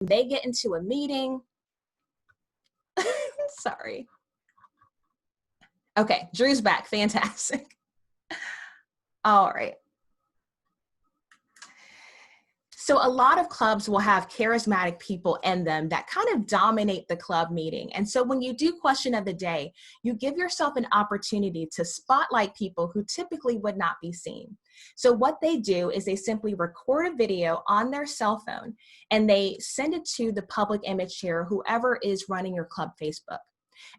they get into a meeting. Sorry. Okay, Drew's back. Fantastic. All right. So a lot of clubs will have charismatic people in them that kind of dominate the club meeting. And so when you do question of the day, you give yourself an opportunity to spotlight people who typically would not be seen. So what they do is they simply record a video on their cell phone and they send it to the public image share, whoever is running your club Facebook.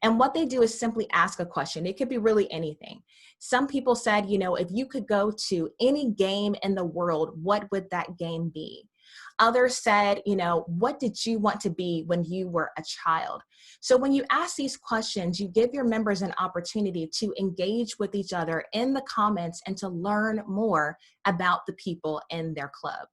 And what they do is simply ask a question. It could be really anything. Some people said, you know, if you could go to any game in the world, what would that game be? Others said, you know, what did you want to be when you were a child? So when you ask these questions, you give your members an opportunity to engage with each other in the comments and to learn more about the people in their club.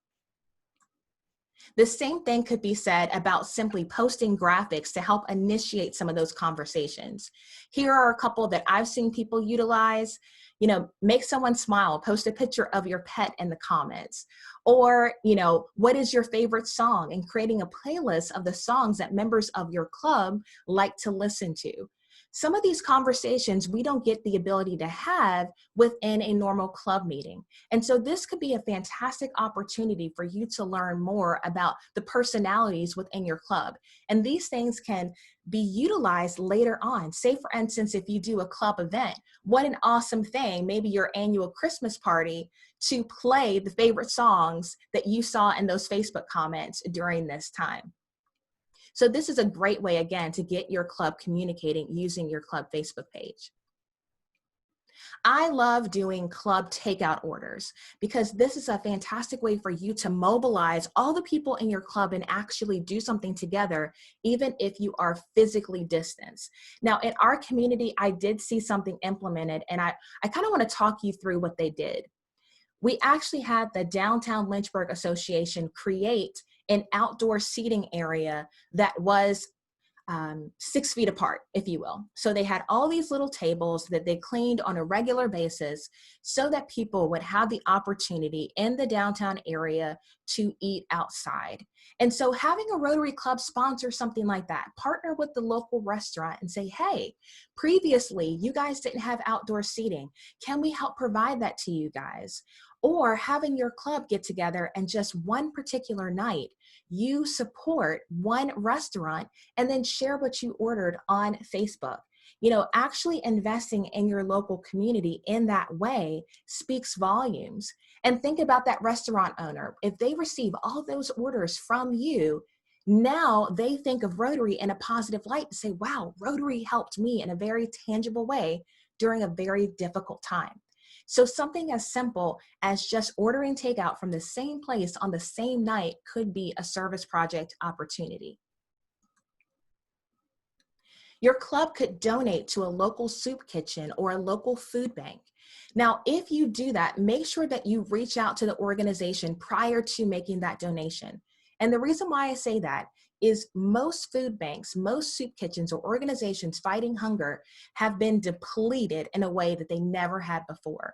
The same thing could be said about simply posting graphics to help initiate some of those conversations. Here are a couple that I've seen people utilize. You know, make someone smile, post a picture of your pet in the comments. Or, you know, what is your favorite song? And creating a playlist of the songs that members of your club like to listen to. Some of these conversations we don't get the ability to have within a normal club meeting. And so this could be a fantastic opportunity for you to learn more about the personalities within your club. And these things can be utilized later on. Say, for instance, if you do a club event, what an awesome thing, maybe your annual Christmas party, to play the favorite songs that you saw in those Facebook comments during this time. So this is a great way, again, to get your club communicating using your club Facebook page. I love doing club takeout orders because this is a fantastic way for you to mobilize all the people in your club and actually do something together, even if you are physically distanced. Now, in our community, I did see something implemented, and I kind of want to talk you through what they did. We actually had the Downtown Lynchburg Association create an outdoor seating area that was 6 feet apart, if you will. So they had all these little tables that they cleaned on a regular basis so that people would have the opportunity in the downtown area to eat outside. And so having a Rotary Club sponsor something like that, partner with the local restaurant and say, hey, previously you guys didn't have outdoor seating. Can we help provide that to you guys? Or having your club get together and just one particular night, you support one restaurant and then share what you ordered on Facebook. You know, actually investing in your local community in that way speaks volumes. And think about that restaurant owner. If they receive all those orders from you, now they think of Rotary in a positive light and say, wow, Rotary helped me in a very tangible way during a very difficult time. So something as simple as just ordering takeout from the same place on the same night could be a service project opportunity. Your club could donate to a local soup kitchen or a local food bank. Now, if you do that, make sure that you reach out to the organization prior to making that donation. And the reason why I say that is most food banks, most soup kitchens or organizations fighting hunger have been depleted in a way that they never had before.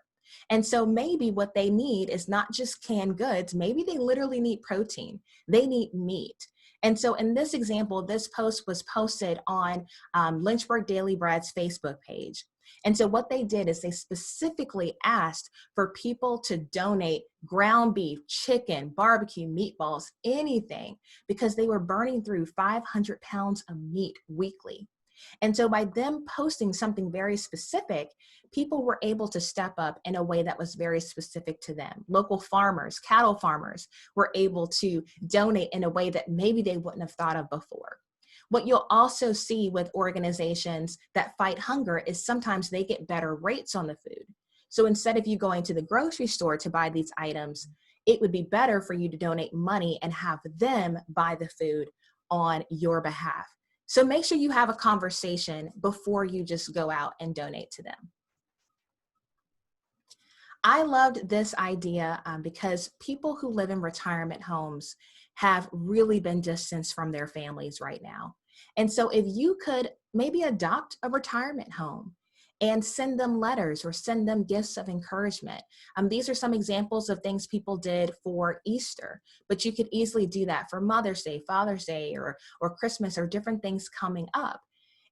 And so maybe what they need is not just canned goods, maybe they literally need protein, they need meat. And so in this example, this post was posted on Lynchburg Daily Bread's Facebook page. And so what they did is they specifically asked for people to donate ground beef, chicken, barbecue, meatballs, anything, because they were burning through 500 pounds of meat weekly. And so by them posting something very specific, people were able to step up in a way that was very specific to them. Local farmers, cattle farmers were able to donate in a way that maybe they wouldn't have thought of before. What you'll also see with organizations that fight hunger is sometimes they get better rates on the food. So instead of you going to the grocery store to buy these items, it would be better for you to donate money and have them buy the food on your behalf. So make sure you have a conversation before you just go out and donate to them. I loved this idea because people who live in retirement homes have really been distanced from their families right now. And so if you could maybe adopt a retirement home and send them letters or send them gifts of encouragement. These are some examples of things people did for Easter, but you could easily do that for Mother's Day, Father's Day, or Christmas, or different things coming up.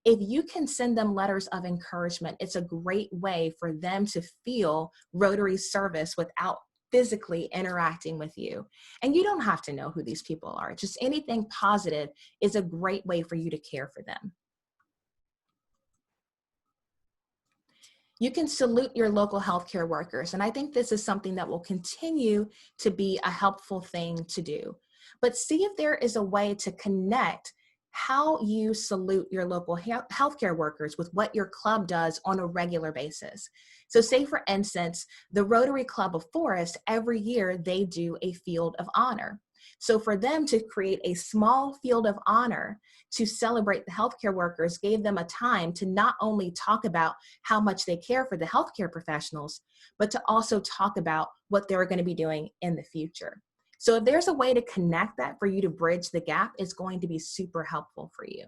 If you can send them letters of encouragement, it's a great way for them to feel Rotary service without physically interacting with you. And you don't have to know who these people are. Just anything positive is a great way for you to care for them. You can salute your local healthcare workers. And I think this is something that will continue to be a helpful thing to do. But see if there is a way to connect how you salute your local healthcare workers with what your club does on a regular basis. So say, for instance, the Rotary Club of Forest, every year they do a field of honor. So for them to create a small field of honor to celebrate the healthcare workers gave them a time to not only talk about how much they care for the healthcare professionals, but to also talk about what they're going to be doing in the future. So if there's a way to connect that for you to bridge the gap, it's going to be super helpful for you.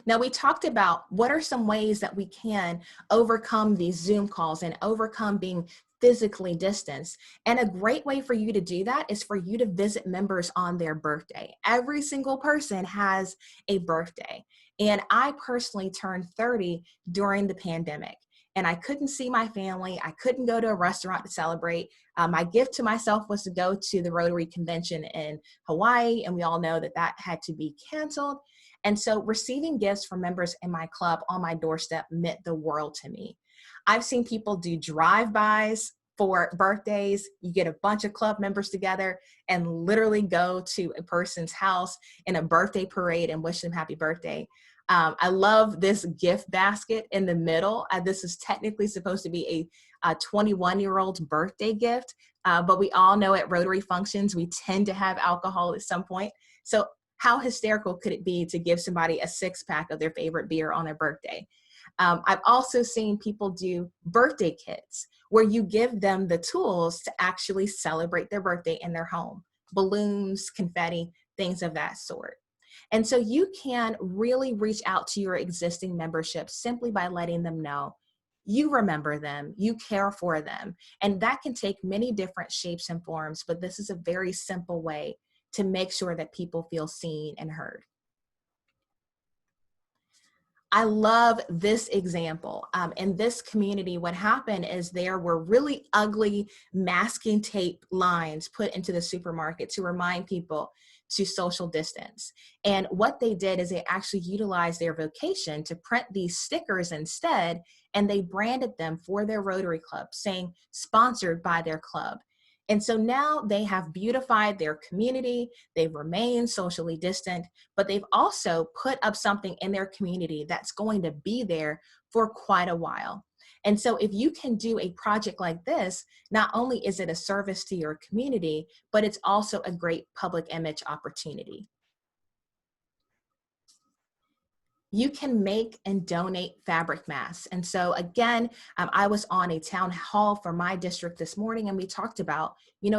Now, we talked about what are some ways that we can overcome these Zoom calls and overcome being physically distanced. And a great way for you to do that is for you to visit members on their birthday. Every single person has a birthday. And I personally turned 30 during the pandemic. And I couldn't see my family. I couldn't go to a restaurant to celebrate. My gift to myself was to go to the Rotary convention in Hawaii. And we all know that that had to be canceled. And so receiving gifts from members in my club on my doorstep meant the world to me. I've seen people do drive-bys for birthdays. You get a bunch of club members together and literally go to a person's house in a birthday parade and wish them happy birthday. I love this gift basket in the middle. This is technically supposed to be a 21-year-old's birthday gift, but we all know at Rotary functions, we tend to have alcohol at some point. So how hysterical could it be to give somebody a 6-pack of their favorite beer on their birthday? I've also seen people do birthday kits where you give them the tools to actually celebrate their birthday in their home. Balloons, confetti, things of that sort. And so you can really reach out to your existing membership simply by letting them know you remember them, you care for them. And that can take many different shapes and forms, but this is a very simple way to make sure that people feel seen and heard. I love this example. In this community, what happened is there were really ugly masking tape lines put into the supermarket to remind people to social distance. And what they did is they actually utilized their vocation to print these stickers instead, and they branded them for their Rotary Club, saying sponsored by their club. And so now they have beautified their community, they've remained socially distant, but they've also put up something in their community that's going to be there for quite a while. And so if you can do a project like this, not only is it a service to your community, but it's also a great public image opportunity. You can make and donate fabric masks. And so again, I was on a town hall for my district this morning, and we talked about,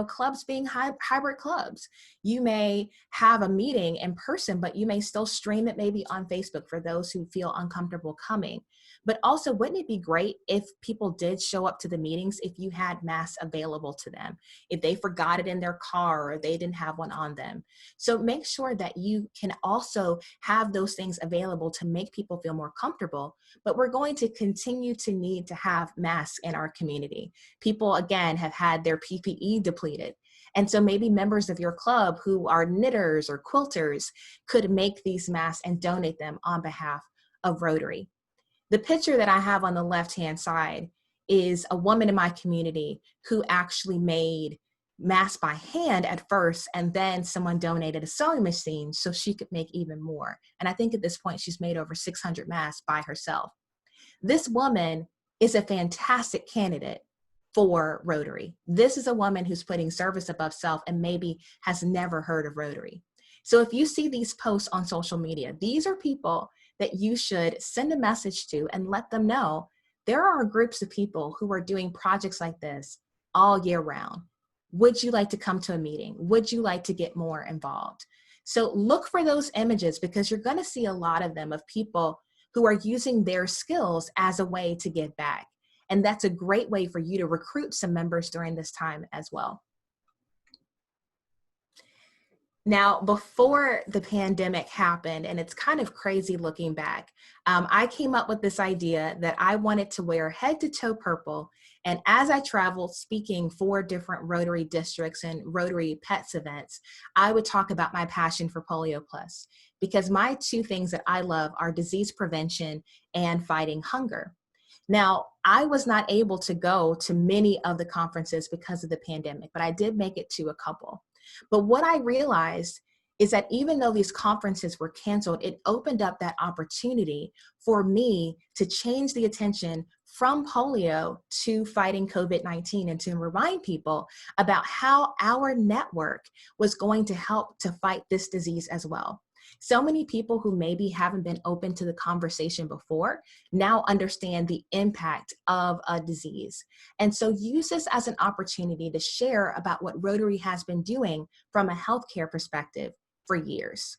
clubs being hybrid clubs. You may have a meeting in person, but you may still stream it maybe on Facebook for those who feel uncomfortable coming. But also, wouldn't it be great if people did show up to the meetings if you had masks available to them, if they forgot it in their car or they didn't have one on them? So make sure that you can also have those things available to make people feel more comfortable. But we're going to continue to need to have masks in our community. People, again, have had their PPE depleted. And so maybe members of your club who are knitters or quilters could make these masks and donate them on behalf of Rotary. The picture that I have on the left-hand side is a woman in my community who actually made masks by hand at first, and then someone donated a sewing machine so she could make even more. And I think at this point, she's made over 600 masks by herself. This woman is a fantastic candidate for Rotary. This is a woman who's putting service above self and maybe has never heard of Rotary. So if you see these posts on social media, these are people that you should send a message to and let them know there are groups of people who are doing projects like this all year round. Would you like to come to a meeting? Would you like to get more involved? So look for those images, because you're going to see a lot of them of people who are using their skills as a way to give back. And that's a great way for you to recruit some members during this time as well. Now, before the pandemic happened, and it's kind of crazy looking back, I came up with this idea that I wanted to wear head to toe purple. And as I traveled speaking for different Rotary districts and Rotary Pets events, I would talk about my passion for Polio Plus, because my two things that I love are disease prevention and fighting hunger. Now, I was not able to go to many of the conferences because of the pandemic, but I did make it to a couple. But what I realized is that even though these conferences were canceled, it opened up that opportunity for me to change the attention from polio to fighting COVID-19 and to remind people about how our network was going to help to fight this disease as well. So many people who maybe haven't been open to the conversation before now understand the impact of a disease. And so use this as an opportunity to share about what Rotary has been doing from a healthcare perspective for years.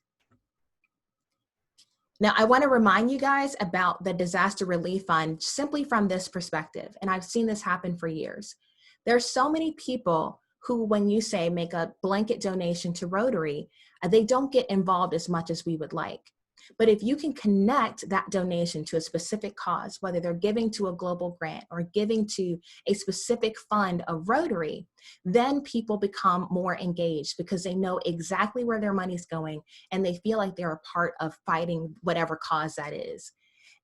Now, I want to remind you guys about the Disaster Relief Fund simply from this perspective. And I've seen this happen for years. There's so many people who, when you say make a blanket donation to Rotary, they don't get involved as much as we would like. But if you can connect that donation to a specific cause, whether they're giving to a global grant or giving to a specific fund of Rotary, then people become more engaged because they know exactly where their money's going and they feel like they're a part of fighting whatever cause that is.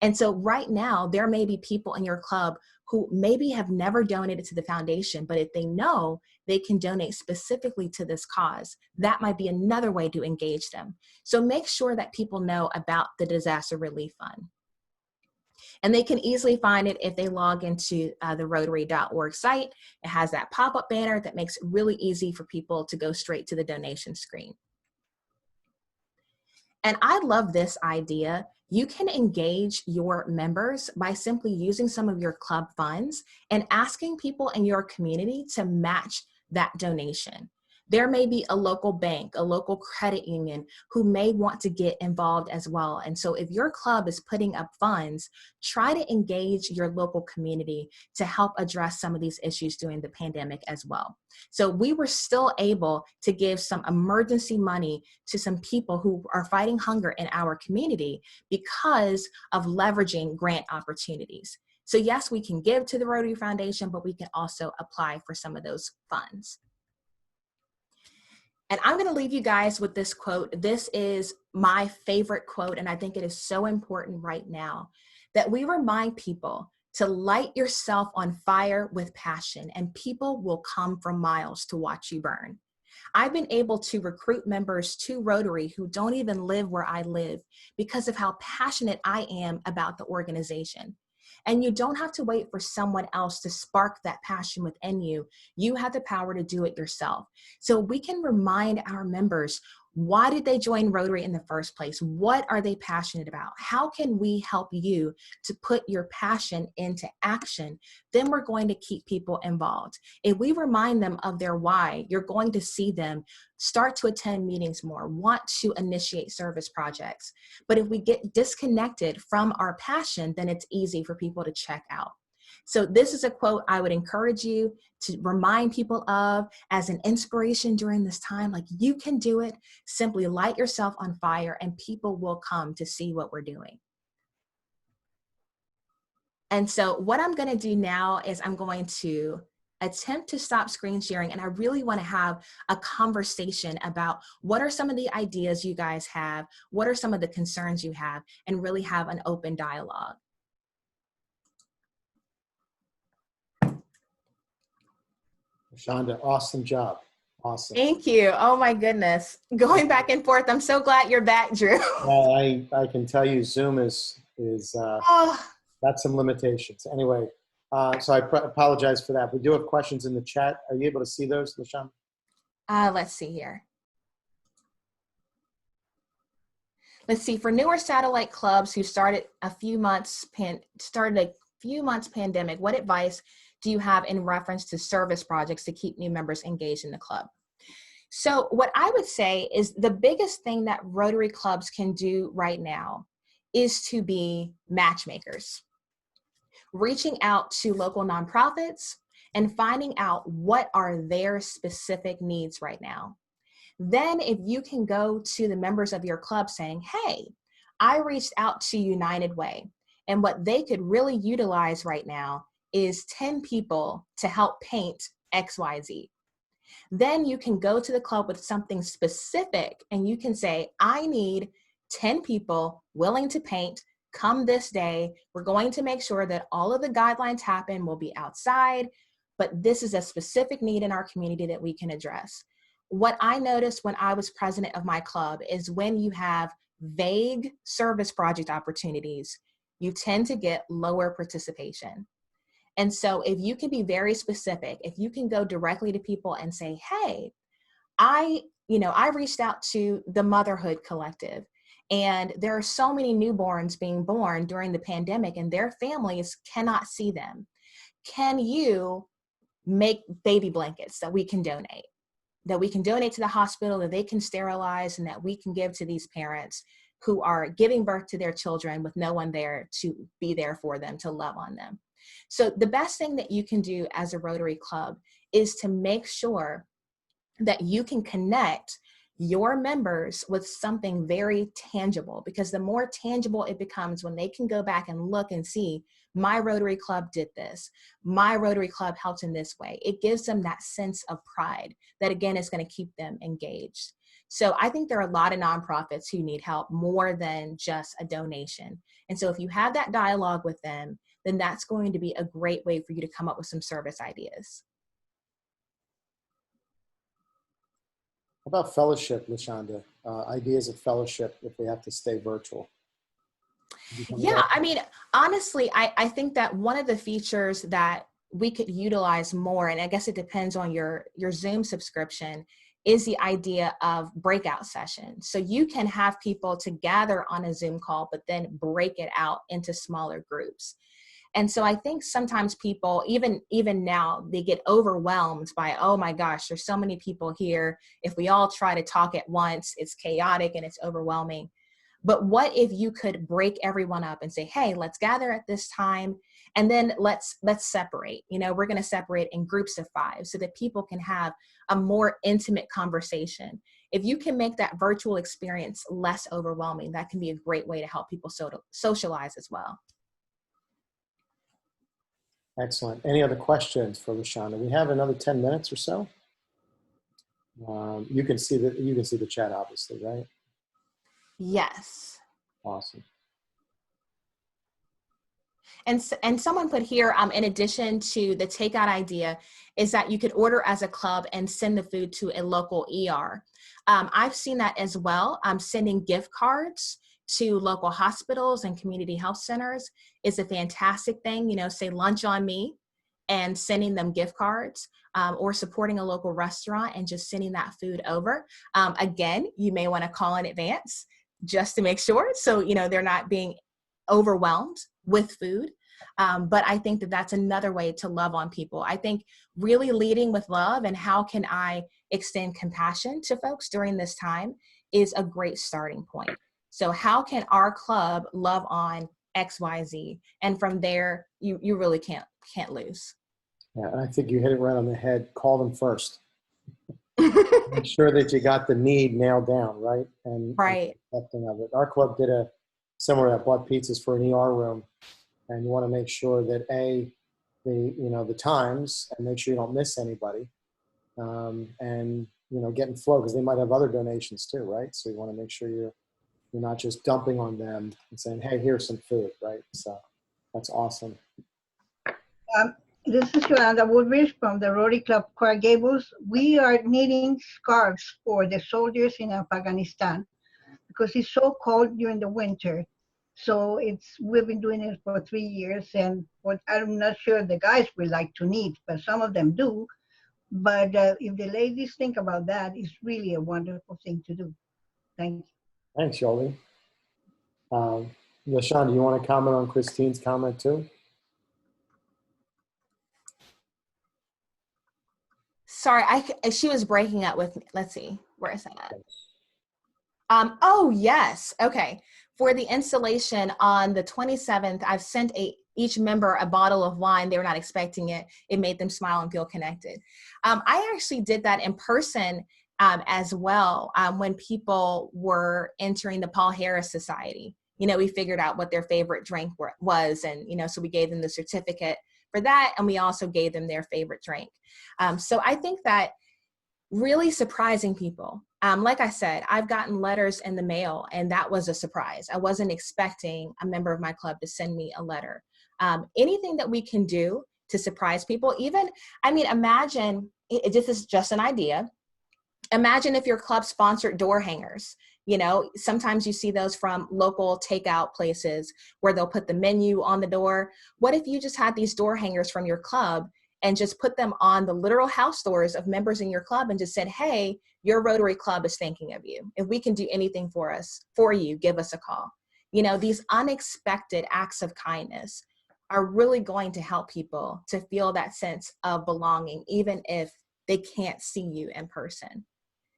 And so right now, there may be people in your club who maybe have never donated to the foundation, but if they know they can donate specifically to this cause, that might be another way to engage them. So make sure that people know about the Disaster Relief Fund. And they can easily find it if they log into the Rotary.org site. It has that pop-up banner that makes it really easy for people to go straight to the donation screen. And I love this idea. You can engage your members by simply using some of your club funds and asking people in your community to match that donation. There may be a local bank, a local credit union who may want to get involved as well. And so if your club is putting up funds, try to engage your local community to help address some of these issues during the pandemic as well. So we were still able to give some emergency money to some people who are fighting hunger in our community because of leveraging grant opportunities. So yes, we can give to the Rotary Foundation, but we can also apply for some of those funds. And I'm going to leave you guys with this quote. This is my favorite quote, and I think it is so important right now that we remind people to light yourself on fire with passion, and people will come from miles to watch you burn. I've been able to recruit members to Rotary who don't even live where I live because of how passionate I am about the organization. And you don't have to wait for someone else to spark that passion within you. You have the power to do it yourself. So we can remind our members, why did they join Rotary in the first place? What are they passionate about? How can we help you to put your passion into action? Then we're going to keep people involved. If we remind them of their why, you're going to see them start to attend meetings more, want to initiate service projects. But if we get disconnected from our passion, then it's easy for people to check out. So this is a quote I would encourage you to remind people of as an inspiration during this time. Like, you can do it. Simply light yourself on fire and people will come to see what we're doing. And so what I'm going to do now is I'm going to attempt to stop screen sharing, and I really want to have a conversation about what are some of the ideas you guys have, what are some of the concerns you have, and really have an open dialogue. Shonda, awesome job. Awesome. Thank you. Oh my goodness. Going back and forth. I'm so glad you're back, Drew. I can tell you Zoom is got some limitations. Anyway, so I apologize for that. We do have questions in the chat. Are you able to see those, LaShawn? Let's see here. Let's see, for newer satellite clubs who started a few months pandemic, what advice do you have in reference to service projects to keep new members engaged in the club? So what I would say is the biggest thing that Rotary clubs can do right now is to be matchmakers, reaching out to local nonprofits and finding out what are their specific needs right now. Then if you can go to the members of your club saying, hey, I reached out to United Way, and what they could really utilize right now is 10 people to help paint XYZ. Then you can go to the club with something specific and you can say, I need 10 people willing to paint. Come this day. We're going to make sure that all of the guidelines happen. We'll be outside, but this is a specific need in our community that we can address. What I noticed when I was president of my club is when you have vague service project opportunities, you tend to get lower participation. And so if you can be very specific, if you can go directly to people and say, hey, I reached out to the Motherhood Collective, and there are so many newborns being born during the pandemic and their families cannot see them. Can you make baby blankets that we can donate? That we can donate to the hospital, that they can sterilize, and that we can give to these parents who are giving birth to their children with no one there to be there for them, to love on them. So the best thing that you can do as a Rotary Club is to make sure that you can connect your members with something very tangible, because the more tangible it becomes when they can go back and look and see, my Rotary Club did this, my Rotary Club helped in this way. It gives them that sense of pride that, again, is going to keep them engaged. So I think there are a lot of nonprofits who need help more than just a donation. And so if you have that dialogue with them, then that's going to be a great way for you to come up with some service ideas. How about fellowship, LaShonda? Ideas of fellowship if we have to stay virtual? Yeah, I mean, honestly, I think that one of the features that we could utilize more, and I guess it depends on your Zoom subscription, is the idea of breakout sessions. So you can have people to gather on a Zoom call, but then break it out into smaller groups. And so I think sometimes people, even now, they get overwhelmed by, oh my gosh, there's so many people here. If we all try to talk at once, it's chaotic and it's overwhelming. But what if you could break everyone up and say, hey, let's gather at this time, and then let's separate. We're going to separate in groups of 5 so that people can have a more intimate conversation. If you can make that virtual experience less overwhelming, that can be a great way to help people socialize as well. Excellent. Any other questions for LaShonda? We have another 10 minutes or so. You can see the chat, obviously, right? Yes. Awesome. And someone put here, in addition to the takeout idea, is that you could order as a club and send the food to a local ER. I've seen that as well. Sending gift cards to local hospitals and community health centers is a fantastic thing. Say lunch on me, and sending them gift cards, or supporting a local restaurant and just sending that food over. Again, you may want to call in advance just to make sure, so they're not being overwhelmed with food. But I think that that's another way to love on people. I think really leading with love and how can I extend compassion to folks during this time is a great starting point. So how can our club love on XYZ? And from there, you really can't lose. Yeah, and I think you hit it right on the head. Call them first. Make sure that you got the need nailed down, right? And right. Accepting of it. Our club did a similar that bought pizzas for an ER room, and you want to make sure that the times, and make sure you don't miss anybody, and getting flow, because they might have other donations too, right? So you want to make sure you're not just dumping on them and saying, hey, here's some food, right? So that's awesome. This is Yolanda Woodbridge from the Rotary Club Coral Gables. We are knitting scarves for the soldiers in Afghanistan because it's so cold during the winter. So we've been doing it for 3 years, and I'm not sure the guys will like to knit, but some of them do. But if the ladies think about that, it's really a wonderful thing to do. Thank you. Thanks, Yoli. LaShawn, do you want to comment on Christine's comment too? Sorry, she was breaking up with me. Let's see, where is that at? Oh, yes. Okay. For the installation on the 27th, I've sent each member a bottle of wine. They were not expecting it. It made them smile and feel connected. I actually did that in person as well when people were entering the Paul Harris Society. You know, we figured out what their favorite drink was, and, you know, so we gave them the certificate for that, and we also gave them their favorite drink. So I think that really surprising people. Like I said, I've gotten letters in the mail, and that was a surprise. I wasn't expecting a member of my club to send me a letter. Anything that we can do to surprise people, even, I mean, imagine, this is just an idea. Imagine if your club sponsored door hangers. You know, sometimes you see those from local takeout places where they'll put the menu on the door. What if you just had these door hangers from your club and just put them on the literal house doors of members in your club and just said, hey, your Rotary Club is thinking of you. If we can do anything for you, give us a call. You know, these unexpected acts of kindness are really going to help people to feel that sense of belonging, even if they can't see you in person.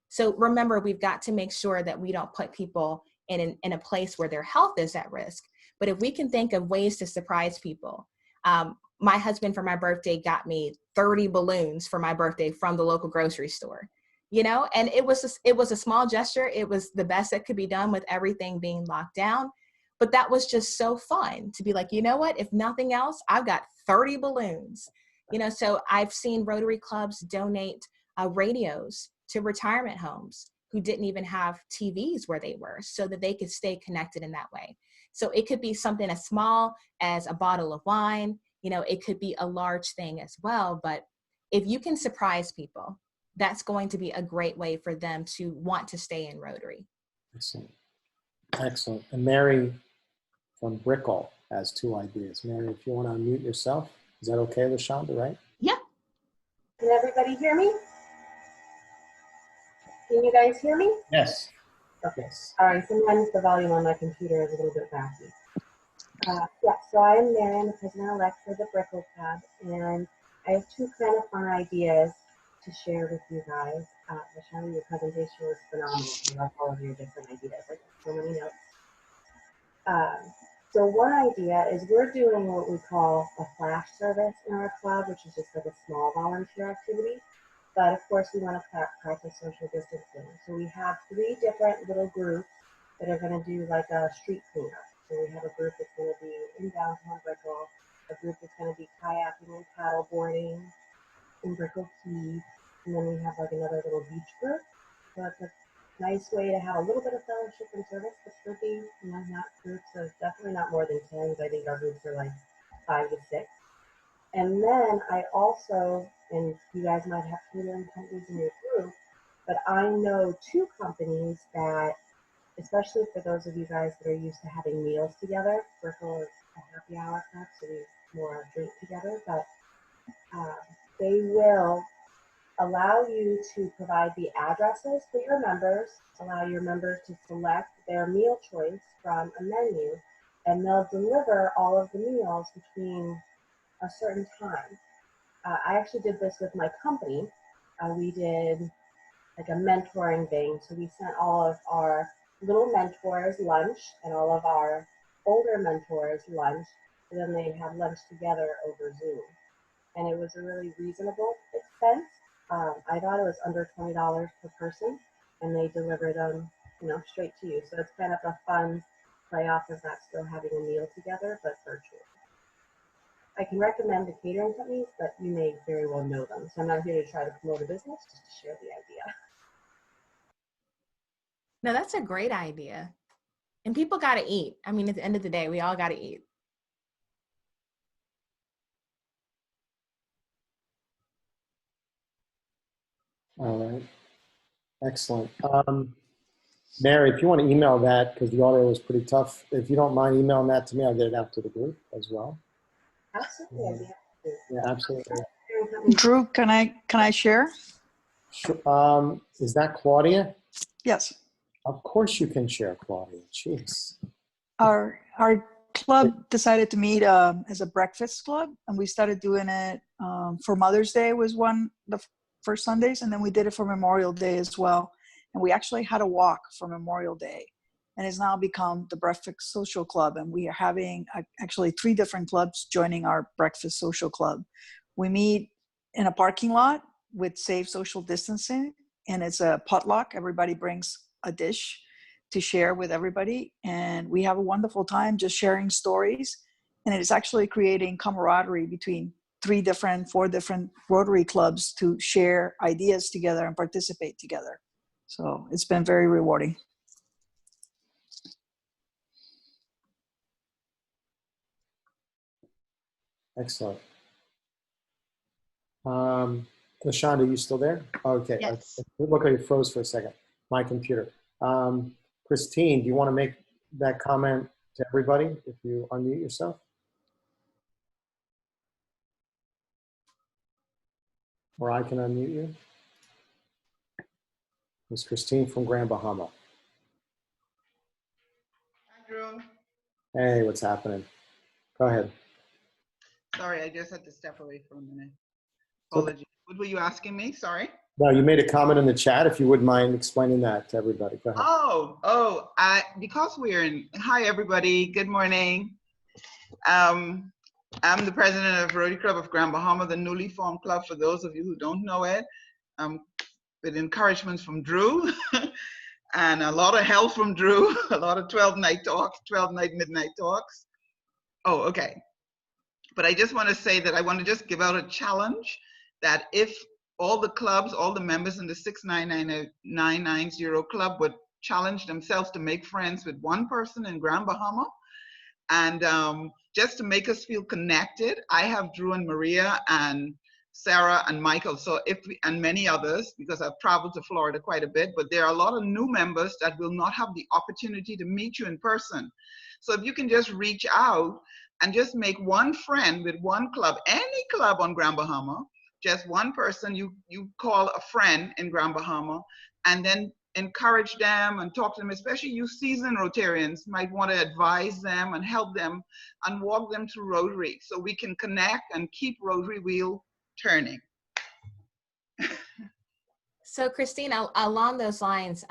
So remember, we've got to make sure that we don't put people in a place where their health is at risk. But if we can think of ways to surprise people, my husband for my birthday got me 30 balloons for my birthday from the local grocery store, you know, and it was a small gesture. It was the best that could be done with everything being locked down. But that was just so fun to be like, you know what, if nothing else, I've got 30 balloons, you know. So I've seen Rotary clubs donate radios to retirement homes who didn't even have TVs where they were, so that they could stay connected in that way. So it could be something as small as a bottle of wine. You know, it could be a large thing as well. But if you can surprise people, that's going to be a great way for them to want to stay in Rotary. Excellent. Excellent. And Mary from Brickell has 2 ideas. Mary, if you want to unmute yourself, is that okay, LaShonda, right? Yeah. Can everybody hear me? Can you guys hear me? Yes. Okay. Yes. All right. Sometimes the volume on my computer is a little bit wacky. Yeah, so I am Mary. I'm the president-elect for the Brickell Club, and I have 2 kind of fun ideas to share with you guys. Michelle, your presentation was phenomenal. I love all of your different ideas. I got so many notes. So one idea is we're doing what we call a flash service in our club, which is just like a small volunteer activity. But of course, we want to practice social distancing. So we have 3 different little groups that are going to do like a street cleanup. So we have a group that's going to be in downtown Brickell, a group that's going to be kayaking and paddle boarding in Brickell Key, and then we have like another little beach group. So it's a nice way to have a little bit of fellowship and service, but still be, you know, not groups of, definitely not more than 10, because I think our groups are like 5 to 6. And then I also, and you guys might have catering companies in your group, but I know 2 companies that, especially for those of you guys that are used to having meals together, Brickell is a happy hour club, so we more drink together, but they will allow you to provide the addresses for your members, allow your members to select their meal choice from a menu, and they'll deliver all of the meals between a certain time. I actually did this with my company. We did like a mentoring thing. So we sent all of our little mentors lunch and all of our older mentors lunch. And then they had lunch together over Zoom. And it was a really reasonable expense. I thought it was under $20 per person, and they deliver them, you know, straight to you. So it's kind of a fun play off of that, still having a meal together, but virtual. I can recommend the catering companies, but you may very well know them. So I'm not here to try to promote a business, just to share the idea. No, that's a great idea. And people got to eat. I mean, at the end of the day, we all got to eat. All right. Excellent. Mary, if you want to email that, because the audio was pretty tough, if you don't mind emailing that to me, I'll get it out to the group as well. Absolutely, I'd be happy to. Yeah, absolutely. Drew, can I share? Sure. Is that Claudia? Yes. Of course you can share, Claudia. Jeez. Our club decided to meet as a breakfast club, and we started doing it for Mother's Day was one the first Sundays, and then we did it for Memorial Day as well. And we actually had a walk for Memorial Day. and it's now become the Breakfast Social Club. And we are having actually 3 different clubs joining our Breakfast Social Club. We meet in a parking lot with safe social distancing, and it's a potluck. Everybody brings a dish to share with everybody, and we have a wonderful time just sharing stories. And it is actually creating camaraderie between 4 different Rotary clubs to share ideas together and participate together. So it's been very rewarding. Excellent. LaShonda, are you still there? Okay. Yes. It looked like it froze for a second. My computer. Christine, do you want to make that comment to everybody if you unmute yourself? Or I can unmute you. It's Christine from Grand Bahama. Hi, Drew. Hey, what's happening? Go ahead. Sorry, I just had to step away for a minute. Okay. Apologies. What were you asking me? Sorry. No, you made a comment in the chat. If you wouldn't mind explaining that to everybody. Go ahead. Because we're in, hi, everybody. Good morning. I'm the president of Rotary Club of Grand Bahama, the newly formed club, for those of you who don't know it. With encouragements from Drew and a lot of help from Drew, a lot of 12-night talks, 12-night midnight talks. Oh, okay. But I just want to say that I want to just give out a challenge that if all the clubs, all the members in the 699990 club would challenge themselves to make friends with one person in Grand Bahama, and just to make us feel connected. I have Drew and Maria and Sarah and Michael, and many others, because I've traveled to Florida quite a bit, but there are a lot of new members that will not have the opportunity to meet you in person. So if you can just reach out and just make one friend with one club, any club on Grand Bahama, just one person you call a friend in Grand Bahama, and then encourage them and talk to them, especially you seasoned Rotarians might want to advise them and help them and walk them through Rotary so we can connect and keep Rotary wheel turning. So Christina, along those lines,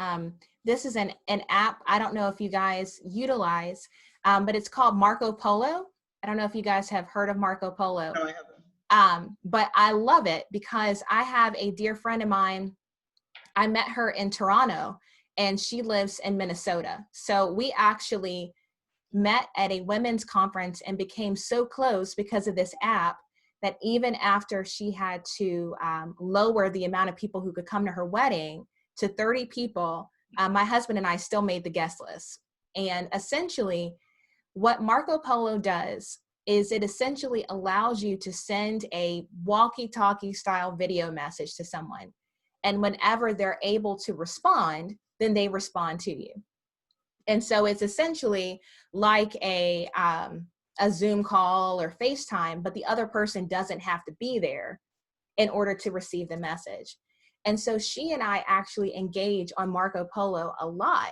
this is an app. I don't know if you guys utilize, but it's called Marco Polo. I don't know if you guys have heard of Marco Polo. No, I haven't. But I love it because I have a dear friend of mine. I met her in Toronto and she lives in Minnesota. So we actually met at a women's conference and became so close because of this app that even after she had to lower the amount of people who could come to her wedding to 30 people, my husband and I still made the guest list. And essentially what Marco Polo does is it essentially allows you to send a walkie-talkie style video message to someone. And whenever they're able to respond, then they respond to you. And so it's essentially like a Zoom call or FaceTime, but the other person doesn't have to be there in order to receive the message. And so she and I actually engage on Marco Polo a lot.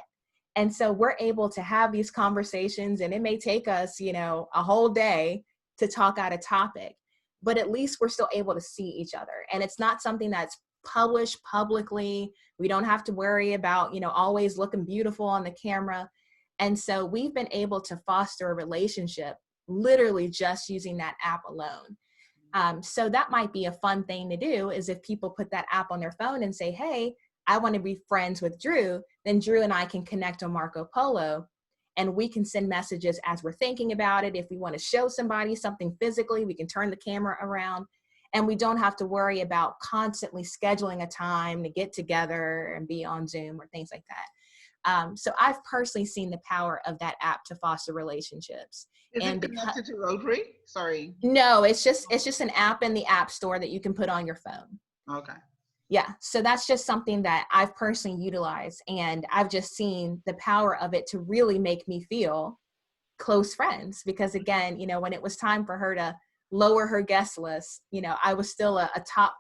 And so we're able to have these conversations, and it may take us, a whole day to talk out a topic, but at least we're still able to see each other. And it's not something that's published publicly. We don't have to worry about, always looking beautiful on the camera. And so we've been able to foster a relationship literally just using that app alone. So that might be a fun thing to do, is if people put that app on their phone and say, hey, I want to be friends with Drew, then Drew and I can connect on Marco Polo, and we can send messages as we're thinking about it. If we want to show somebody something physically, we can turn the camera around, and we don't have to worry about constantly scheduling a time to get together and be on Zoom or things like that. So I've personally seen the power of that app to foster relationships. Is it connected to Rotary? Sorry. No, it's just an app in the App Store that you can put on your phone. Okay. Yeah, so that's just something that I've personally utilized, and I've just seen the power of it to really make me feel close friends. Because again, when it was time for her to lower her guest list, I was still a top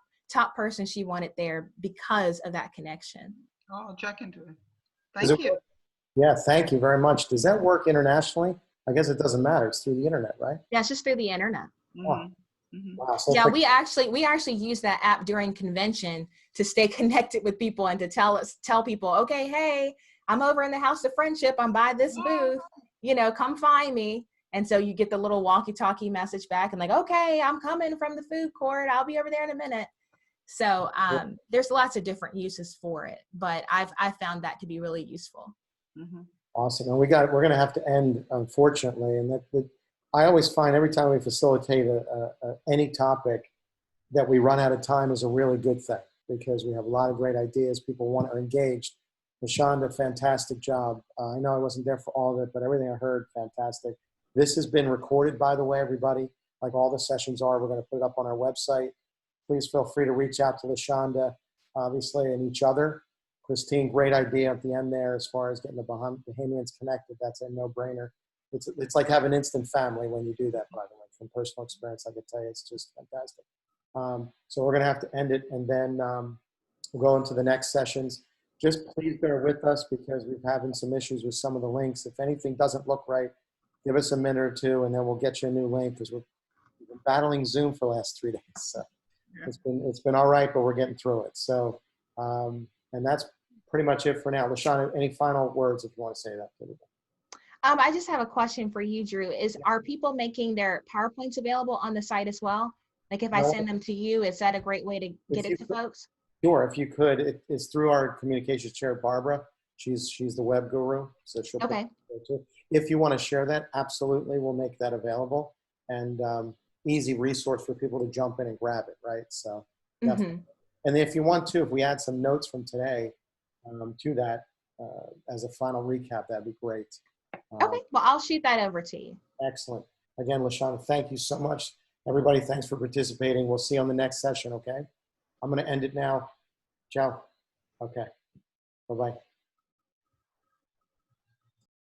person she wanted there because of that connection. Oh, I'll check into it. Thank you. Yeah, thank you very much. Does that work internationally? I guess it doesn't matter. It's through the internet, right? Yeah, it's just through the internet. Mm-hmm. Mm-hmm. Wow. So yeah, we actually use that app during convention to stay connected with people and to tell people, okay, hey, I'm over in the House of Friendship. I'm by this booth, you know, come find me. And so you get the little walkie-talkie message back and like, okay, I'm coming from the food court. I'll be over there in a minute. So there's lots of different uses for it, but I've found that to be really useful. Mm-hmm. Awesome. And we're going to have to end, unfortunately. And I always find every time we facilitate any topic that we run out of time is a really good thing, because we have a lot of great ideas. People are engaged. LaShonda, fantastic job. I know I wasn't there for all of it, but everything I heard, fantastic. This has been recorded, by the way, everybody, like all the sessions are. We're going to put it up on our website. Please feel free to reach out to LaShonda, obviously, and each other. Christine, great idea at the end there as far as getting the Bahamians connected. That's a no-brainer. It's like having instant family when you do that, by the way. From personal experience, I can tell you it's just fantastic. So we're going to have to end it, and then we'll go into the next sessions. Just please bear with us because we're having some issues with some of the links. If anything doesn't look right, give us a minute or two, and then we'll get you a new link, because we've been battling Zoom for the last 3 days. So it's been all right, but we're getting through it. So, and that's pretty much it for now. LaShonda, any final words if you want to say that to me? I just have a question for you, Drew. Are people making their PowerPoints available on the site as well? Like if I send them to you, is that a great way to get it to folks? Sure, if you could. It's through our communications chair, Barbara. She's the web guru, so she'll Okay. If you want to share that, absolutely, we'll make that available, and easy resource for people to jump in and grab it, right? So, definitely. And if you want to, if we add some notes from today to that as a final recap, that'd be great. Okay, well, I'll shoot that over to you. Excellent. Again, LaShonda, thank you so much. Everybody, thanks for participating. We'll see you on the next session, okay? I'm going to end it now. Ciao. Okay. Bye-bye.